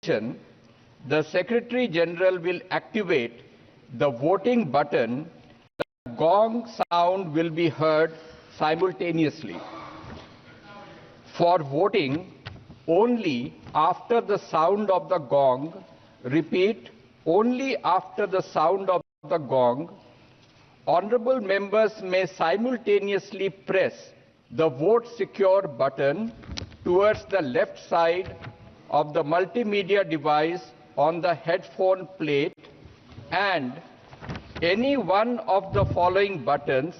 session, the Secretary General will activate the voting button. The gong sound will be heard simultaneously. For voting, only after the sound of the gong, repeat, only after the sound of the gong, honorable members may simultaneously press the vote secure button towards the left side of the multimedia device on the headphone plate, and any one of the following buttons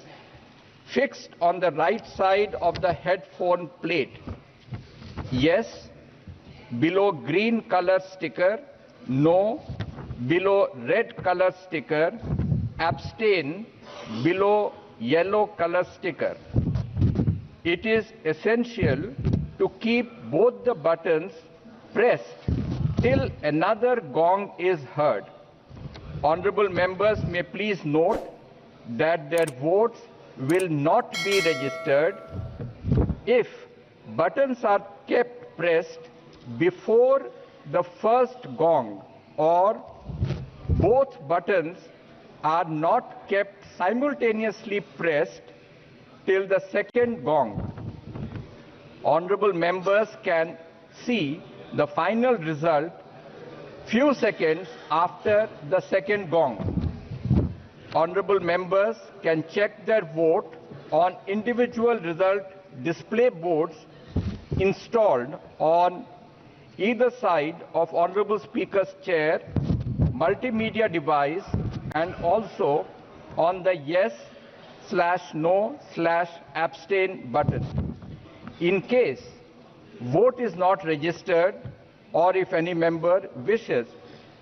fixed on the right side of the headphone plate: yes below green color sticker, no below red color sticker, abstain below yellow color sticker. It is essential to keep both the buttons pressed till another gong is heard. Honorable members may please note that their votes will not be registered if buttons are kept pressed before the first gong or both buttons are not kept simultaneously pressed till the second gong. Honorable members can see the final result few seconds after the second gong. Honorable members can check their vote on individual result display boards installed on either side of Honorable Speaker's chair, multimedia device, and also on the yes/no/abstain button. In case vote is not registered, or if any member wishes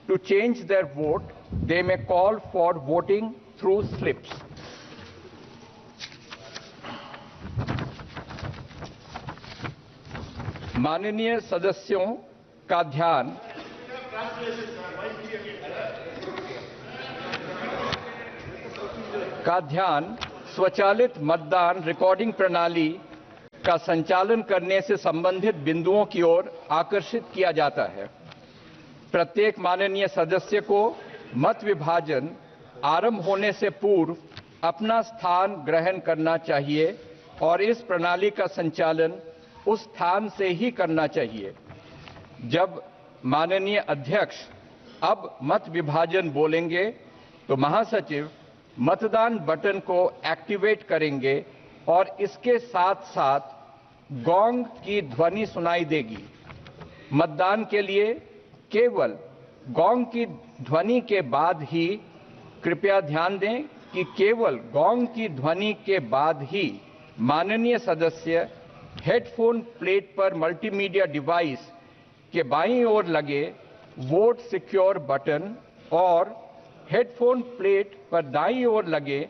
to change their vote, they may call for voting through slips. माननीय सदस्यों का ध्यान स्वचालित मतदान recording प्रणाली का संचालन करने से संबंधित बिंदुओं की ओर आकर्षित किया जाता है। प्रत्येक माननीय सदस्य को मत विभाजन आरंभ होने से पूर्व अपना स्थान ग्रहण करना चाहिए और इस प्रणाली का संचालन उस स्थान से ही करना चाहिए। जब माननीय अध्यक्ष अब मत विभाजन बोलेंगे तो महासचिव मतदान बटन को एक्टिवेट करेंगे और इसके साथ साथ गॉन्ग की ध्वनि सुनाई देगी। मतदान के लिए केवल गॉन्ग की ध्वनि के बाद ही, कृपया ध्यान दें कि केवल गॉन्ग की ध्वनि के बाद ही माननीय सदस्य हेडफोन प्लेट पर मल्टीमीडिया डिवाइस के बाईं ओर लगे वोट सिक्योर बटन और हेडफोन प्लेट पर दाईं ओर लगे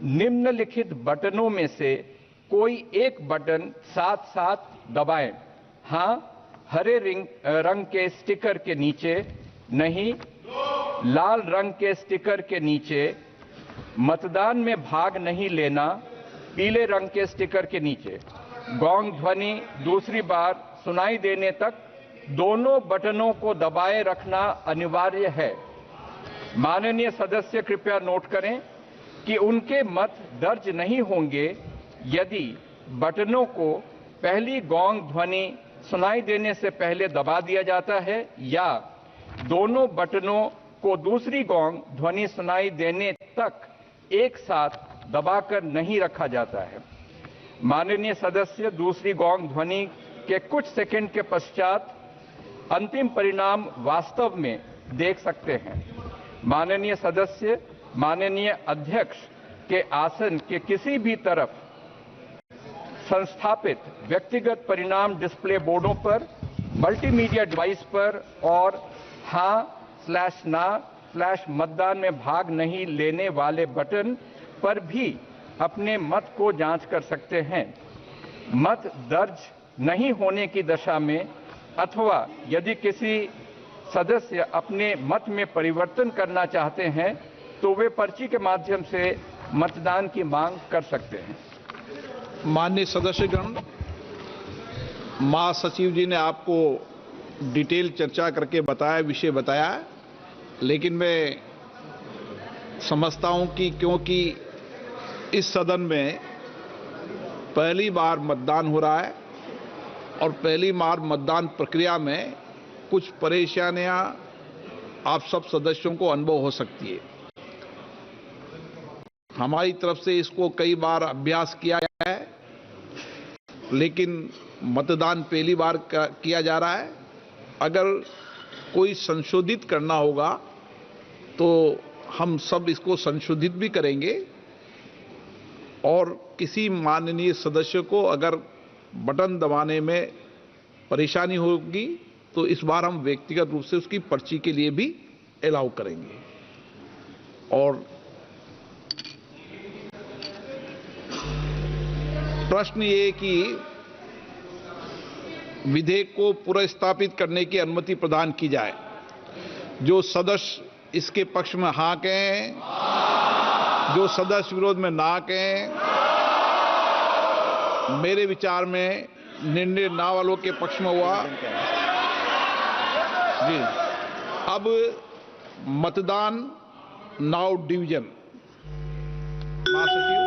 निम्नलिखित बटनों में से कोई एक बटन साथ साथ दबाएं। हां, हरे रंग के स्टिकर के नीचे, नहीं लाल रंग के स्टिकर के नीचे, मतदान में भाग नहीं लेना पीले रंग के स्टिकर के नीचे। गॉन्ग ध्वनि दूसरी बार सुनाई देने तक दोनों बटनों को दबाए रखना अनिवार्य है। माननीय सदस्य कृपया नोट करें कि उनके मत दर्ज नहीं होंगे यदि बटनों को पहली गॉन्ग ध्वनि सुनाई देने से पहले दबा दिया जाता है या दोनों बटनों को दूसरी गॉन्ग ध्वनि सुनाई देने तक एक साथ दबाकर नहीं रखा जाता है। माननीय सदस्य दूसरी गॉन्ग ध्वनि के कुछ सेकंड के पश्चात अंतिम परिणाम वास्तव में देख सकते हैं। माननीय सदस्य माननीय अध्यक्ष के आसन के किसी भी तरफ संस्थापित व्यक्तिगत परिणाम डिस्प्ले बोर्डों पर, मल्टीमीडिया डिवाइस पर और हाँ/ना/मतदान में भाग नहीं लेने वाले बटन पर भी अपने मत को जांच कर सकते हैं। मत दर्ज नहीं होने की दशा में अथवा यदि किसी सदस्य अपने मत में परिवर्तन करना चाहते हैं तो वे पर्ची के माध्यम से मतदान की मांग कर सकते हैं। माननीय सदस्यगण, महासचिव जी ने आपको डिटेल चर्चा करके बताया, विषय बताया, लेकिन मैं समझता हूं कि क्योंकि इस सदन में पहली बार मतदान हो रहा है और पहली बार मतदान प्रक्रिया में कुछ परेशानियां आप सब सदस्यों को अनुभव हो सकती है। हमारी तरफ से इसको कई बार अभ्यास किया गया है, लेकिन मतदान पहली बार किया जा रहा है। अगर कोई संशोधित करना होगा तो हम सब इसको संशोधित भी करेंगे और किसी माननीय सदस्य को अगर बटन दबाने में परेशानी होगी तो इस बार हम व्यक्तिगत रूप से उसकी पर्ची के लिए भी अलाउ करेंगे। और प्रश्न ये कि विधेयक को पुनर्स्थापित करने की अनुमति प्रदान की जाए। जो सदस्य इसके पक्ष में हाँ कहें, जो सदस्य विरोध में ना कहें, मेरे विचार में निर्णय ना वालों के पक्ष में हुआ। जी, अब मतदान नाउ डिवीजन। महासचिव,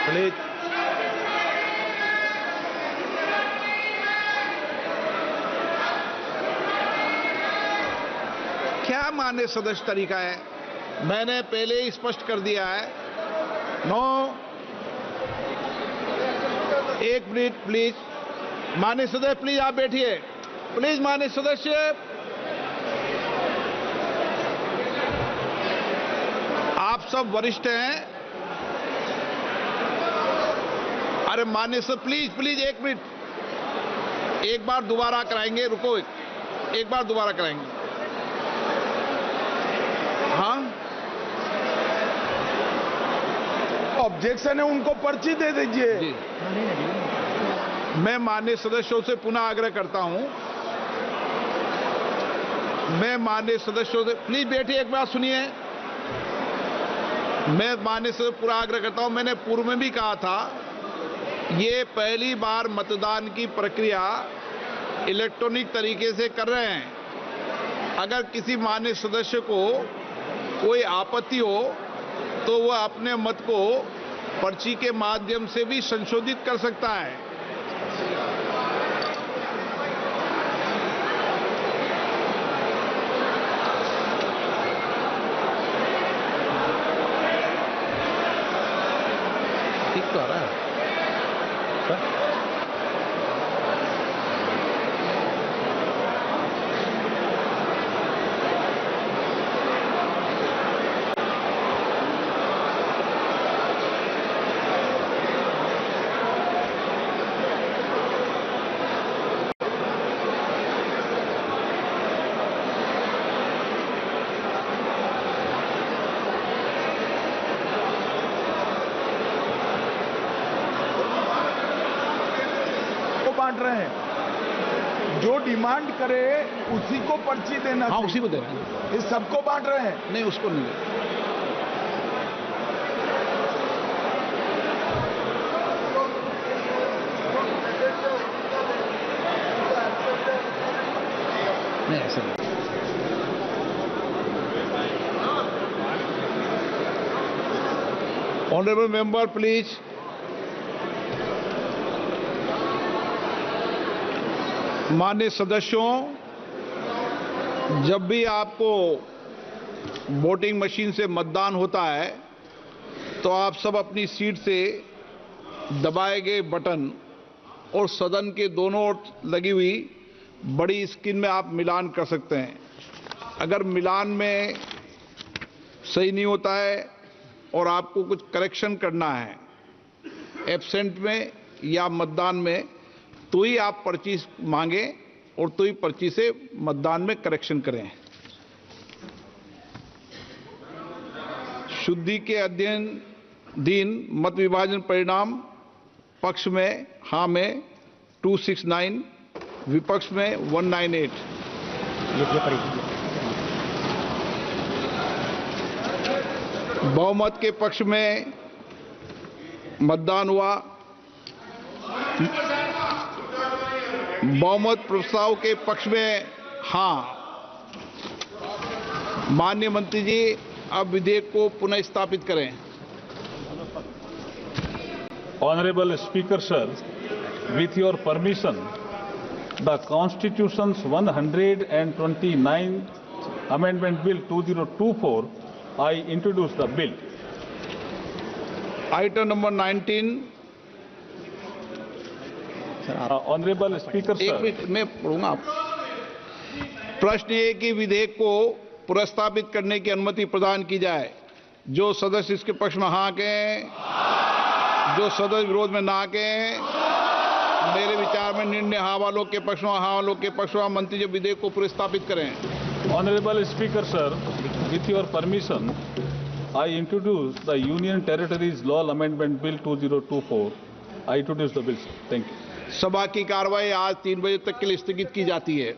प्लीज क्या मान्य सदस्य तरीका है? मैंने पहले ही स्पष्ट कर दिया है। नो, एक मिनट प्लीज। मान्य सदस्य प्लीज आप बैठिए। प्लीज मान्य सदस्य, आप सब वरिष्ठ हैं। अरे मान्य सर प्लीज प्लीज एक मिनट, एक बार दोबारा कराएंगे। रुको, एक बार दोबारा कराएंगे। हाँ, ऑब्जेक्शन है, उनको पर्ची दे दीजिए। जी, मैं माननीय सदस्यों से पुनः आग्रह करता हूं, मैं माननीय सदस्यों से, प्लीज बैठिए, एक बात सुनिए। मैं माननीय सदस्य पूरा आग्रह करता हूं, मैंने पूर्व में भी कहा था, ये पहली बार मतदान की प्रक्रिया इलेक्ट्रॉनिक तरीके से कर रहे हैं। अगर किसी माननीय सदस्य को कोई आपत्ति हो तो वह अपने मत को पर्ची के माध्यम से भी संशोधित कर सकता है। ठीक तो आ रहा है। बांट रहे हैं, जो डिमांड करे उसी को पर्ची देना। हाँ, उसी को दे रहे हैं। ये सबको बांट रहे हैं। नहीं, उसको नहीं दे। नहीं, ऐसा नहीं। Honourable member please. माननीय सदस्यों, जब भी आपको वोटिंग मशीन से मतदान होता है तो आप सब अपनी सीट से दबाए गए बटन और सदन के दोनों ओर लगी हुई बड़ी स्क्रीन में आप मिलान कर सकते हैं। अगर मिलान में सही नहीं होता है और आपको कुछ करेक्शन करना है एब्सेंट में या मतदान में, तो ही आप पर्ची मांगे और तो ही पर्ची से मतदान में करेक्शन करें। शुद्धि के अध्ययन मत विभाजन परिणाम पक्ष में हाँ में 269, विपक्ष में 198। बहुमत के पक्ष में मतदान हुआ। बहुमत प्रस्ताव के पक्ष में हाँ। माननीय मंत्री जी, अब विधेयक को पुनः स्थापित करें। Honorable Speaker, sir, with your permission, the Constitution's 129th Amendment Bill 2024, I introduce the bill. Item number 19। Honorable Speaker, एक sir. मिनट में पढ़ूंगा। प्रश्न ये कि विधेयक को पुनर्स्थापित करने की अनुमति प्रदान की जाए। जो सदस्य इसके पक्ष में हाँ कहें, जो सदस्य विरोध में ना कहें। मेरे विचार में निर्णय हाँ वालों के पक्ष में, हाँ वालों के पक्ष में। मंत्री जी विधेयक को पुनर्स्थापित करें। Honorable Speaker, sir, with your permission, I introduce the Union Territories Law Amendment Bill 2024. I introduce the bill, sir. Thank you. सभा की कार्रवाई आज 3 बजे तक के लिए स्थगित की जाती है।